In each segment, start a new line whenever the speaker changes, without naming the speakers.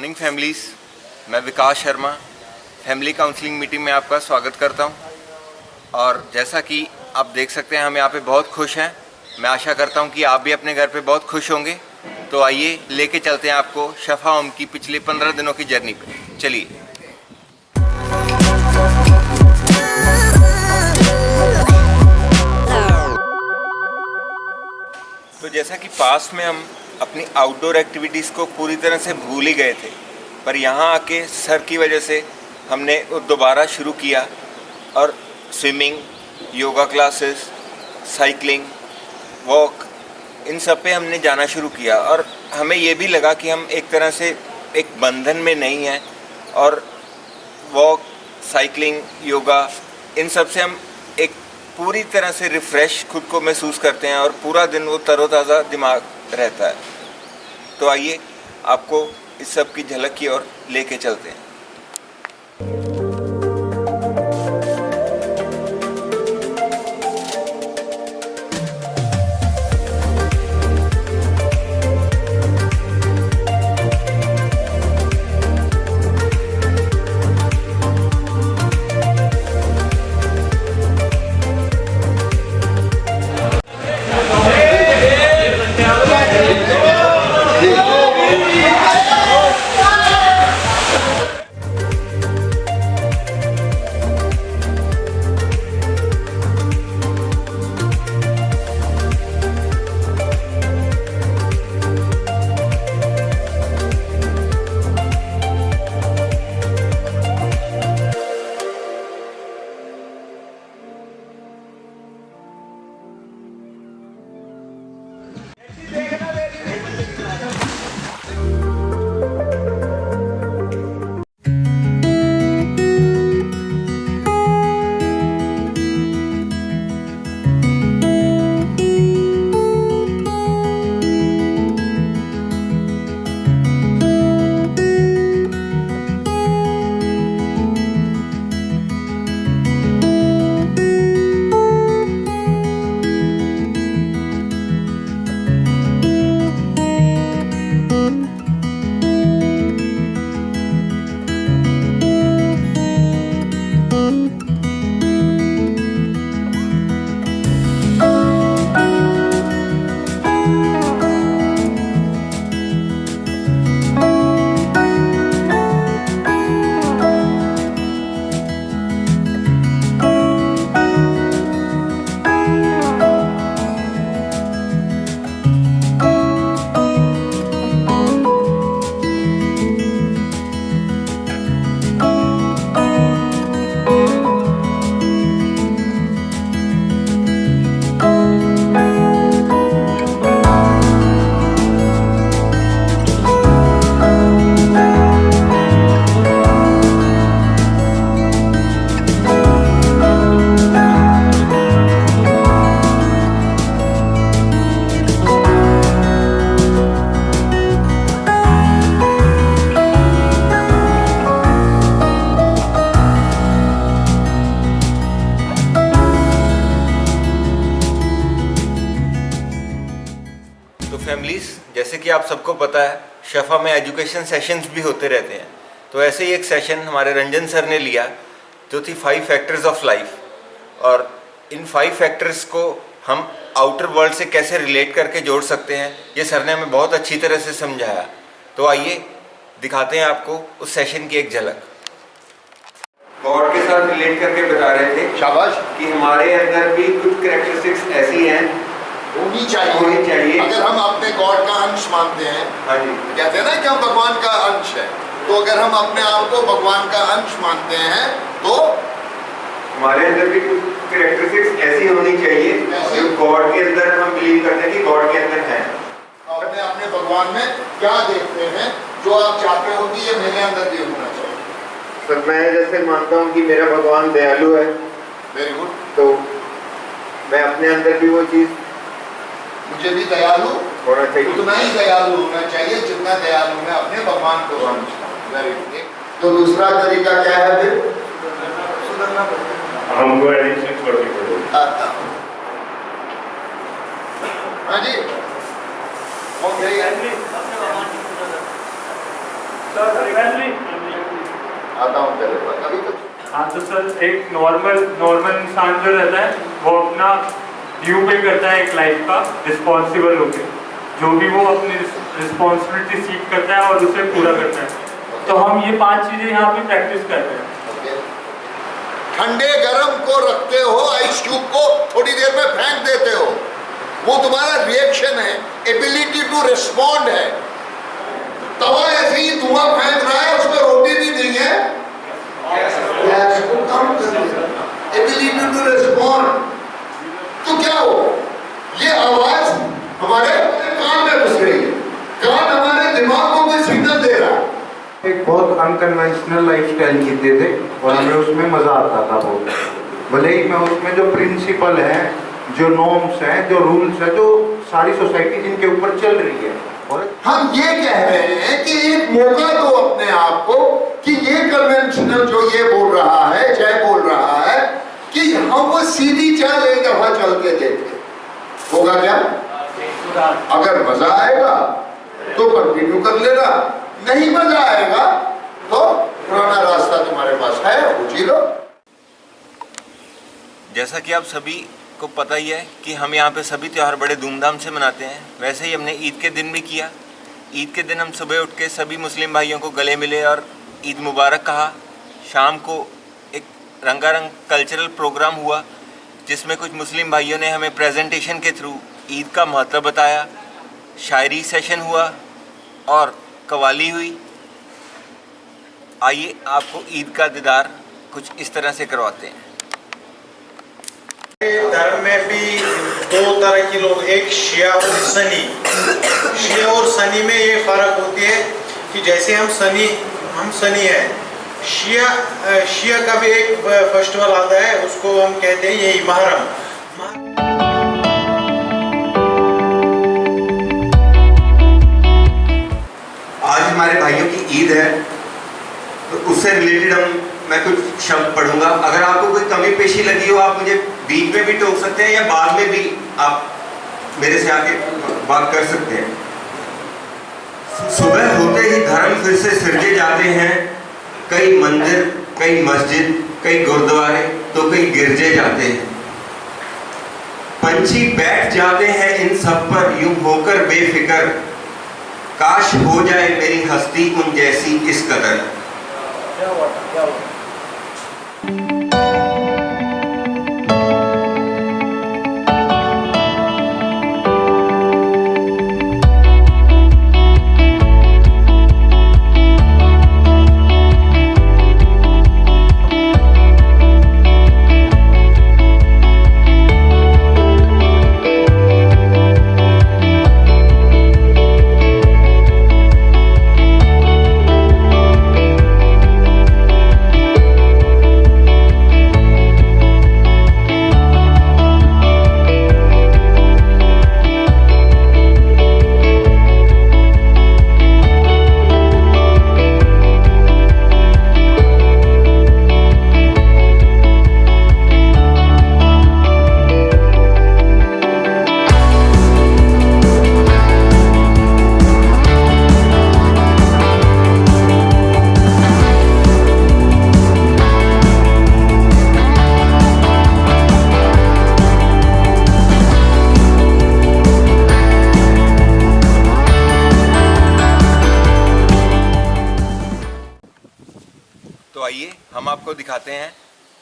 Morning families, मैं विकास Sharma family counselling meeting में आपका स्वागत करता हूं। और जैसा कि आप देख सकते हैं हम यहाँ पे बहुत खुश हैं। मैं आशा करता हूं कि आप भी अपने घर पे बहुत खुश होंगे। तो आइए लेके चलते हैं आपको शफा होम की पिछले 15 दिनों की जर्नी पे। चलिए। तो जैसा कि पास्ट में हम अपनी आउटडोर एक्टिविटीज़ को पूरी तरह से भूल ही गए थे, पर यहाँ आके सर की वजह से हमने वो दोबारा शुरू किया और swimming, yoga classes, cycling, walk, इन सब पे हमने जाना शुरू किया। और हमें ये भी लगा कि हम एक तरह से एक बंधन में नहीं हैं और वॉक, साइकिलिंग, योगा, इन सब से हम एक पूरी तरह से रिफ़्रेश खुद को महसूस करते हैं और पूरा दिन वो तरोताज़ा दिमाग रहता है। तो आइए आपको इस सब की झलक की ओर लेके चलते हैं। फैमिलीज़, जैसे कि आप सबको पता है शफा में एजुकेशन सेशंस भी होते रहते हैं। तो ऐसे ही एक सेशन हमारे रंजन सर ने लिया जो थी 5 फैक्टर्स ऑफ लाइफ। और इन 5 फैक्टर्स को हम आउटर वर्ल्ड से कैसे रिलेट करके जोड़ सकते हैं, ये सर ने हमें बहुत अच्छी तरह से समझाया। तो आइए दिखाते हैं आपको उस सेशन की एक झलक। गॉड के साथ रिलेट करके बता रहे थे शाबाश कि हमारे अंदर भी कुछ कैरेक्टरिस्टिक्स ऐसी हैं
होनी चाहिए। अगर हम अपने गॉड का अंश मानते हैं,
हाँ जी,
कहते हैं ना कि हम भगवान का अंश है, तो अगर हम अपने आप को भगवान का अंश मानते हैं तो
हमारे अंदर भी कुछ कैरेक्टरिस्टिक्स ऐसी होनी चाहिए जो गॉड के अंदर हम बिलीव करते हैं कि गॉड के अंदर है।
अपने अपने भगवान में क्या देखते हैं जो आप चाहते हो कि ये मेरे अंदर भी होना चाहिए।
सर मैं जैसे मानता हूँ कि मेरा भगवान दयालु है,
वेरी गुड,
तो मैं अपने अंदर भी वो चीज़,
मुझे भी दयालु
होना चाहिए,
उतना ही दयालु होना चाहिए जितना दयालु मैं अपने भगवान को समझता हूँ। Very good. तो दूसरा तरीका क्या है फिर?
हमको एडिक्शन छोड़नी पड़ेगी।
हाँ जी, और यही
तो सर एक नॉर्मल इंसान जो रहता है वो अपना ड्यू पे करता है एक लाइफ का रिस्पॉन्सिबल होकर, जो भी वो अपनी रिस्पॉन्सिबिलिटी सीख करता है और उसे पूरा करता है। तो हम ये 5 चीज़ें यहाँ पे प्रैक्टिस करते हैं।
ठंडे गरम को रखते हो, आइस क्यूब को थोड़ी देर में फेंक देते हो, वो तुम्हारा रिएक्शन है, एबिलिटी टू रिस्पॉन्ड है। तवा ऐसे ही धुआं फेंक रहा है, उसमें रोटी भी नहीं है, गैस को कम कर दे, एबिलिटी टू रिस्पॉन्ड। तो क्या हो, ये आवाज हमारे कान में घुस रही है, कान हमारे दिमागों में सिग्नल दे रहा है।
एक बहुत अनकन्वेंशनल लाइफस्टाइल जीते थे और हमें उसमें मजा आता था बहुत। भले ही मैं उसमें जो प्रिंसिपल हैं, जो नॉर्म्स हैं, जो रूल्स हैं, जो सारी सोसाइटी जिनके ऊपर चल रही है, और
हम ये कह रहे हैं कि एक मौका दो अपने आप को कि ये कन्वेंशनल जो ये बोल रहा है, जय बोल रहा है, कि हम वो सीधी चाल एक दफा चल के देखें, होगा क्या? अगर मजा आएगा तो कंटिन्यू कर लेना, नहीं मजा आएगा तो पुराना रास्ता तुम्हारे पास है, वो जी लो।
जैसा कि आप सभी को पता ही है कि हम यहाँ पे सभी त्यौहार बड़े धूमधाम से मनाते हैं, वैसे ही हमने ईद के दिन भी किया। ईद के दिन हम सुबह उठ के सभी मुस्लिम भाइयों को गले मिले और ईद मुबारक कहा। शाम को एक रंगारंग कल्चरल प्रोग्राम हुआ जिसमें कुछ मुस्लिम भाइयों ने हमें प्रेजेंटेशन के थ्रू ईद का महत्व बताया, शायरी सेशन हुआ और कवाली हुई। आइए आपको ईद का दीदार कुछ इस तरह से करवाते हैं।
धर्म में भी 2 तरह के लोग, एक शिया और सनी। शिया और सनी में ये फर्क होती है कि जैसे हम सनी है, शिया का भी एक फेस्टिवल आता है, उसको हम कहते हैं यही मुहर्रम।
आज हमारे भाइयों की ईद है, तो उससे रिलेटेड मैं कुछ शब्द पढ़ूंगा। अगर आपको कोई कमी पेशी लगी हो, आप मुझे बीच में भी टोक सकते हैं या बाद में भी आप मेरे से आके बात कर सकते हैं। सुबह होते ही धर्म फिर से सिरजे जाते हैं, कई मंदिर, कई मस्जिद, कई गुरुद्वारे, तो कई गिरजे जाते हैं। पंछी बैठ जाते हैं इन सब पर यूं होकर बेफिक्र, काश हो जाए मेरी हस्ती उन जैसी इस कदर।
तो आइए हम आपको दिखाते हैं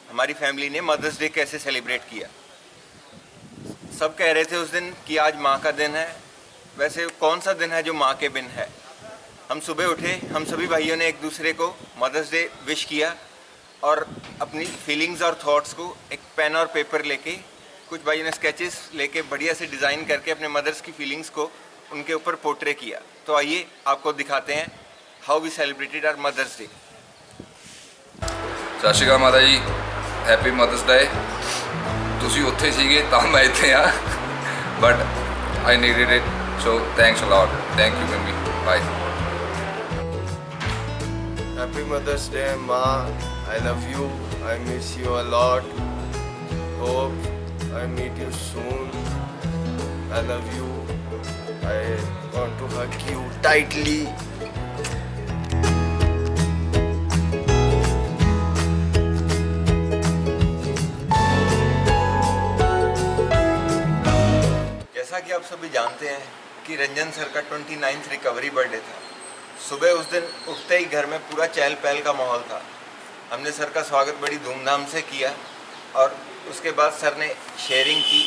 हमारी फैमिली ने मदर्स डे कैसे सेलिब्रेट किया। सब कह रहे थे उस दिन कि आज माँ का दिन है, वैसे कौन सा दिन है जो माँ के बिन है। हम सुबह उठे, हम सभी भाइयों ने एक दूसरे को मदर्स डे विश किया और अपनी फीलिंग्स और थॉट्स को एक पेन और पेपर लेके, कुछ भाइयों ने स्केचेस लेके बढ़िया से डिज़ाइन करके अपने मदर्स की फीलिंग्स को उनके ऊपर पोर्ट्रे किया। तो आइए आपको दिखाते हैं how we celebrated our mother's day.
ਸਤਿ ਸ਼੍ਰੀ ਅਕਾਲ ਮਾਤਾ ਜੀ, ਹੈਪੀ ਮਦਰਸ ਡੇ। ਤੁਸੀਂ ਉੱਥੇ ਸੀਗੇ ਤਾਂ ਮੈਂ ਇੱਥੇ ਆ, but I needed it, so thanks a lot. Thank you mummy, bye.
Happy Mother's Day, Ma. I love you. I miss you a lot. Hope I meet you soon. I love you. I want to hug you tightly.
कि आप सभी जानते हैं कि Ranjan sir का 29th recovery birthday था। सुबह उस दिन उठते ही घर में पूरा चहल पहल का माहौल था। हमने सर का स्वागत बड़ी धूमधाम से किया और उसके बाद सर ने शेयरिंग की।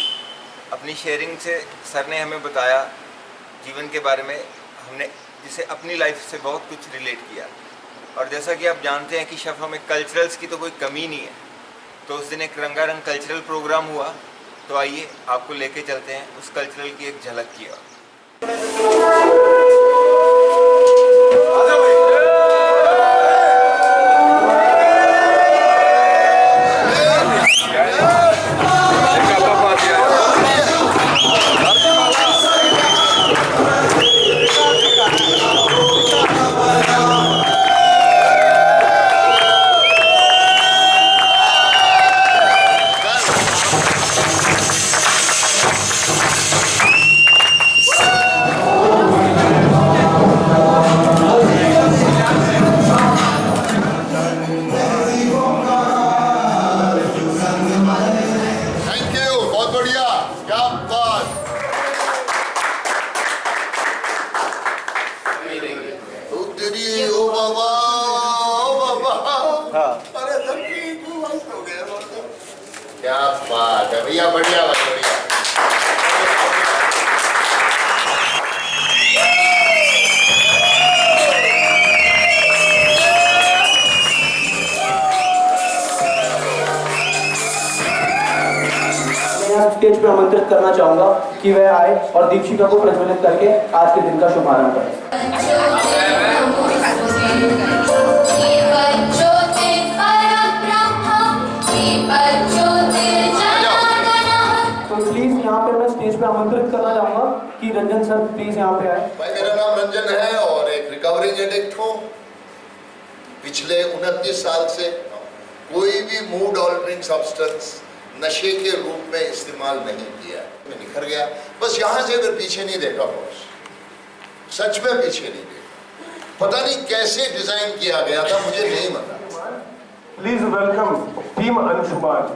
अपनी शेयरिंग से सर ने हमें बताया जीवन के बारे में, हमने जिसे अपनी लाइफ से बहुत कुछ रिलेट किया। और जैसा कि आप जानते हैं कि शफा में कल्चरल्स की तो कोई कमी नहीं है, तो उस दिन एक रंगारंग कल्चरल प्रोग्राम हुआ। तो आइए आपको लेके चलते हैं उस कल्चरल की एक झलक की ओर।
क्या बात है भैया, बढ़िया बढ़िया।
मैं स्टेज पे आमंत्रित करना चाहूंगा कि वह आए और दीपशिखा को प्रज्वलित करके आज के दिन का शुभारंभ करें। तो प्लीज यहाँ पे मैं स्टेज पे आमंत्रित करना चाहूंगा कि रंजन सर प्लीज यहाँ पे आए।
भाई मेरा नाम रंजन है और एक रिकवरिंग एडिक्ट हूँ। पिछले 29 साल से कोई भी मूड ऑल्टरिंग सब्सटेंस नशे के रूप में इस्तेमाल नहीं किया। मैं निखर गया, बस यहाँ से फिर पीछे नहीं देखा बॉस, सच में पीछे नहीं देखा। पता नहीं कैसे डिजाइन किया गया था, मुझे नहीं पता।
Please welcome team Anshuman.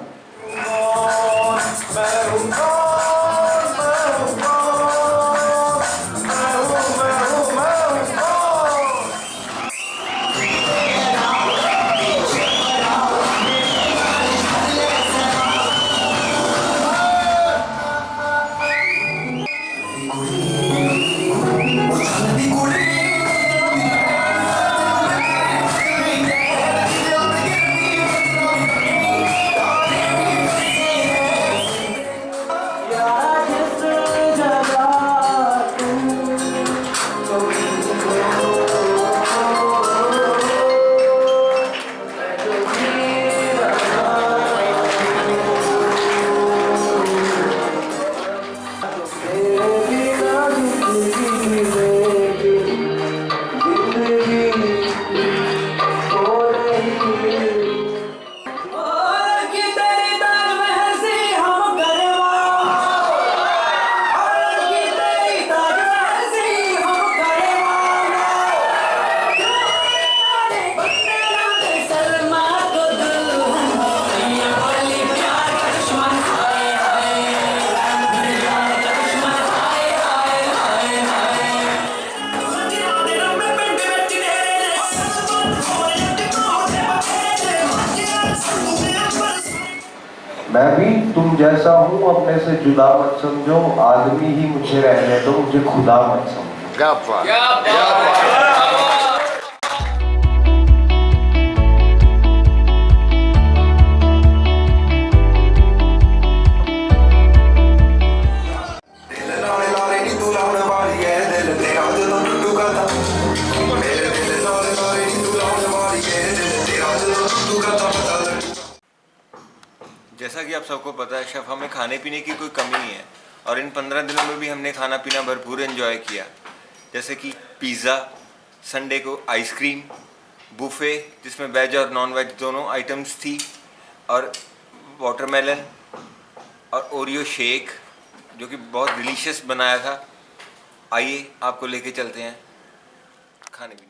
मैं भी तुम जैसा हूँ, अपने से जुदा मत समझो, आदमी ही मुझे रहने दो, मुझे खुदा मत समझो।
क्या बात, क्या बात।
जैसा कि आप सबको पता है, शफा में खाने पीने की कोई कमी नहीं है और इन 15 दिनों में भी हमने खाना पीना भरपूर एंजॉय किया। जैसे कि पिज़्ज़ा, संडे को आइसक्रीम, बुफे जिसमें वेज और नॉन वेज दोनों आइटम्स थी, और वाटरमेलन और ओरियो शेक जो कि बहुत डिलीशियस बनाया था। आइए आपको लेके चलते हैं खाने पीने।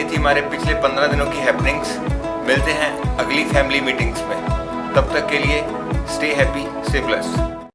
ये थी हमारे पिछले 15 दिनों की हैपनिंग्स। मिलते हैं अगली फैमिली मीटिंग्स में, तब तक के लिए स्टे हैप्पी, स्टे ब्लेस्ड।